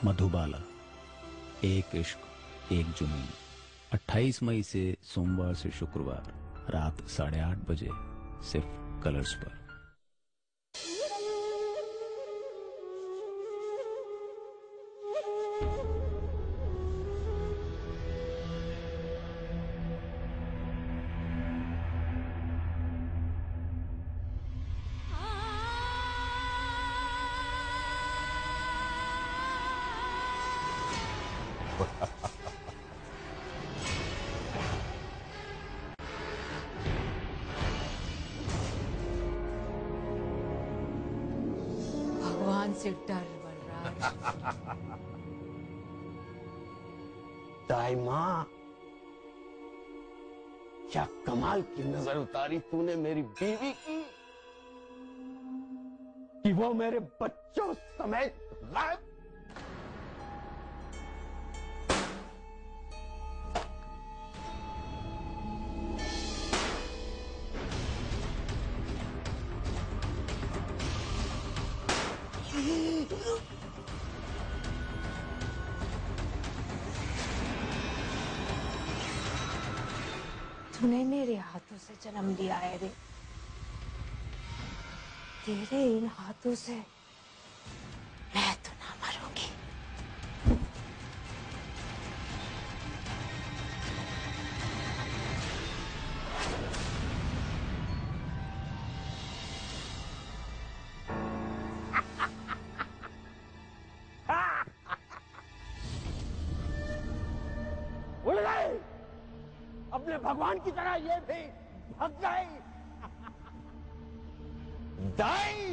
मधुबाला, एक इश्क एक जुनून। 28 मई से सोमवार से शुक्रवार रात 8:30 बजे सिर्फ कलर्स पर। भगवान से डर बलराज। दाई माँ, क्या कमाल की नजर उतारी तूने मेरी बीवी की कि वो मेरे बच्चों समेत गायब। तूने मेरे हाथों से जन्म लिया है रे। तेरे इन हाथों से मैं तो ना मरूंगी। उड़ गई, अपने भगवान की तरह ये भी भाग गई। दाई,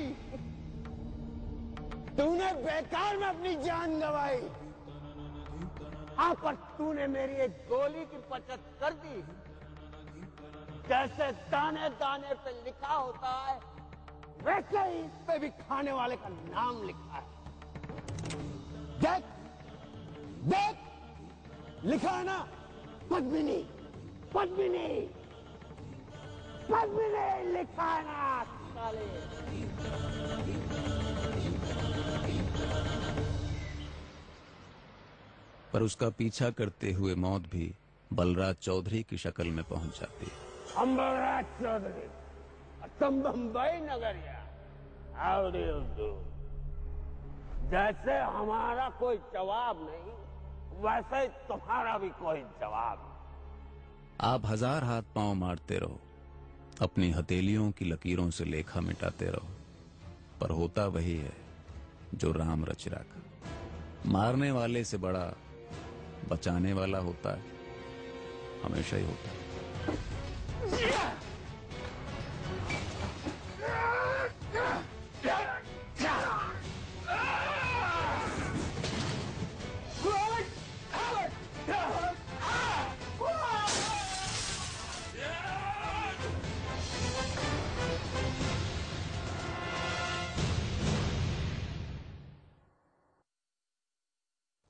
तूने बेकार में अपनी जान गंवाई। हाँ, पर तूने मेरी एक गोली की बचत कर दी। जैसे दाने दाने पे लिखा होता है, वैसे ही इस पे भी खाने वाले का नाम लिखा है। देख देख, लिखा है ना, पद्मिनी पद्मिनी पद्मिनी लिखा है ना साले। पर उसका पीछा करते हुए मौत भी बलराज चौधरी की शक्ल में पहुंच जाती है। हम बलराज चौधरी, तुम बंबई नगरिया। How do you do? जैसे हमारा कोई जवाब नहीं, वैसे ही तुम्हारा भी कोई जवाब नहीं। आप 1000 हाथ पांव मारते रहो, अपनी हथेलियों की लकीरों से लेखा मिटाते रहो, पर होता वही है जो राम रच रखा। मारने वाले से बड़ा बचाने वाला होता है, हमेशा ही होता है।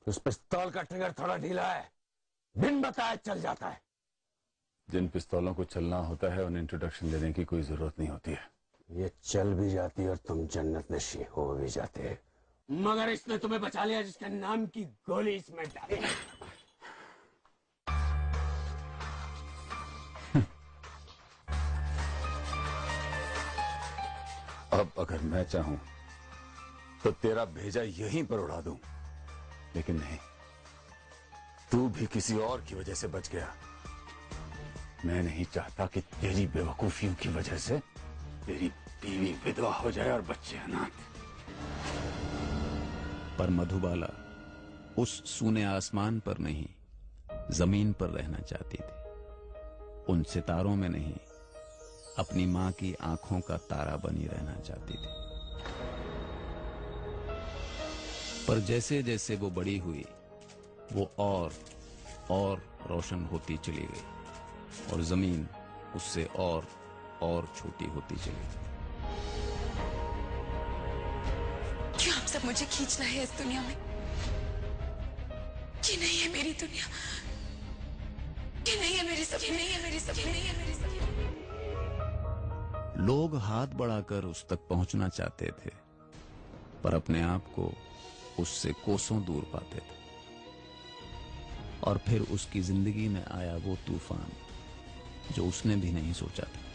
उस पिस्तौल का ट्रिगर थोड़ा ढीला है, बिन बताए चल जाता है। जिन पिस्तौलों को चलना होता है उन्हें इंट्रोडक्शन देने की कोई जरूरत नहीं होती है। ये चल भी जाती है और तुम जन्नत नशी हो भी जाते हैं, मगर इसने तुम्हें बचा लिया जिसके नाम की गोली इसमें डाली। अब अगर मैं चाहूं तो तेरा भेजा यहीं पर उड़ा दूं, लेकिन नहीं, तू भी किसी और की वजह से बच गया। मैं नहीं चाहता कि तेरी बेवकूफियों की वजह से तेरी बीवी विधवा हो जाए और बच्चे अनाथ। पर मधुबाला उस सूने आसमान पर नहीं, जमीन पर रहना चाहती थी। उन सितारों में नहीं, अपनी मां की आंखों का तारा बनी रहना चाहती थी। पर जैसे जैसे वो बड़ी हुई, वो और रोशन होती चली गई और जमीन उससे और छोटी होती चली गई। क्यों आप सब मुझे खींचना है इस दुनिया में? ये नहीं है मेरी दुनिया, ये नहीं है मेरी सब, ये नहीं है मेरी सब, ये नहीं है मेरी सब। लोग हाथ बढ़ाकर उस तक पहुंचना चाहते थे, पर अपने आप को उससे कोसों दूर पाते थे। और फिर उसकी जिंदगी में आया वो तूफान जो उसने भी नहीं सोचा था।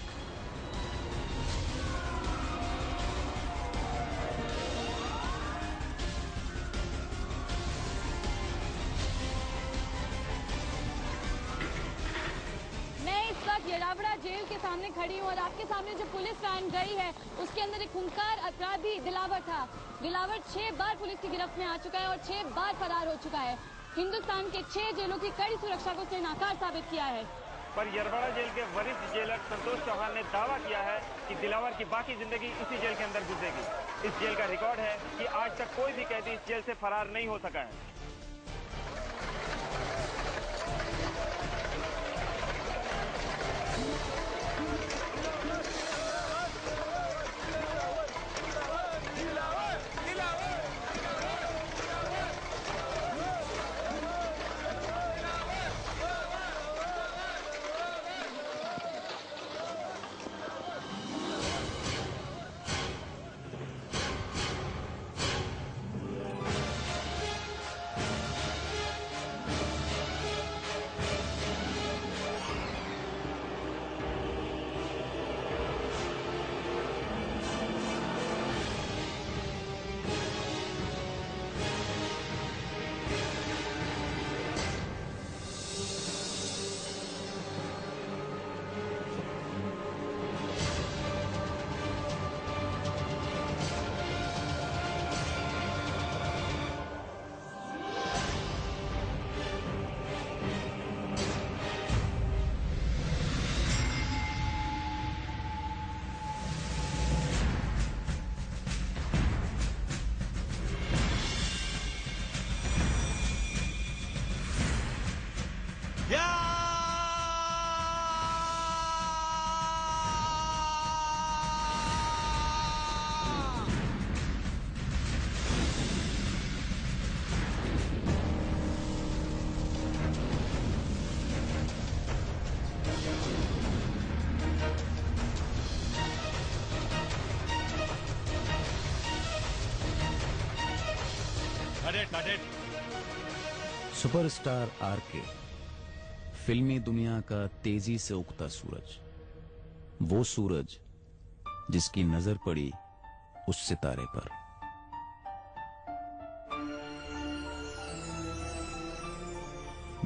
मैं इस वक्त येरावड़ा जेल के सामने खड़ी हूँ और आपके सामने जो पुलिस वैन गई है उसके अंदर एक खूंखार अपराधी दिलावर था। दिलावर 6 बार पुलिस की गिरफ्त में आ चुका है और 6 बार फरार हो चुका है। हिंदुस्तान के 6 जेलों की कड़ी सुरक्षा को उसने नाकार साबित किया है। पर येरवड़ा जेल के वरिष्ठ जेलर संतोष चौहान ने दावा किया है कि दिलावर की बाकी जिंदगी इसी जेल के अंदर गुजरेगी। इस जेल का रिकॉर्ड है कि आज तक कोई भी कैदी इस जेल से फरार नहीं हो सका है। सुपरस्टार आरके, फिल्मी दुनिया का तेजी से उगता सूरज, वो सूरज जिसकी नजर पड़ी उस सितारे पर।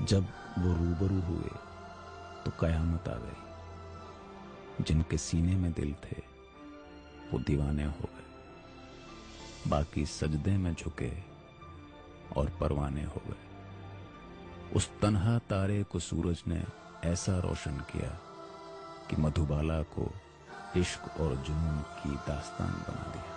जब वो रूबरू हुए तो कयामत आ गई। जिनके सीने में दिल थे वो दीवाने हो गए, बाकी सजदे में झुके और परवाने हो गए। उस तन्हा तारे को सूरज ने ऐसा रोशन किया कि मधुबाला को इश्क और जुनून की दास्तान बना दिया।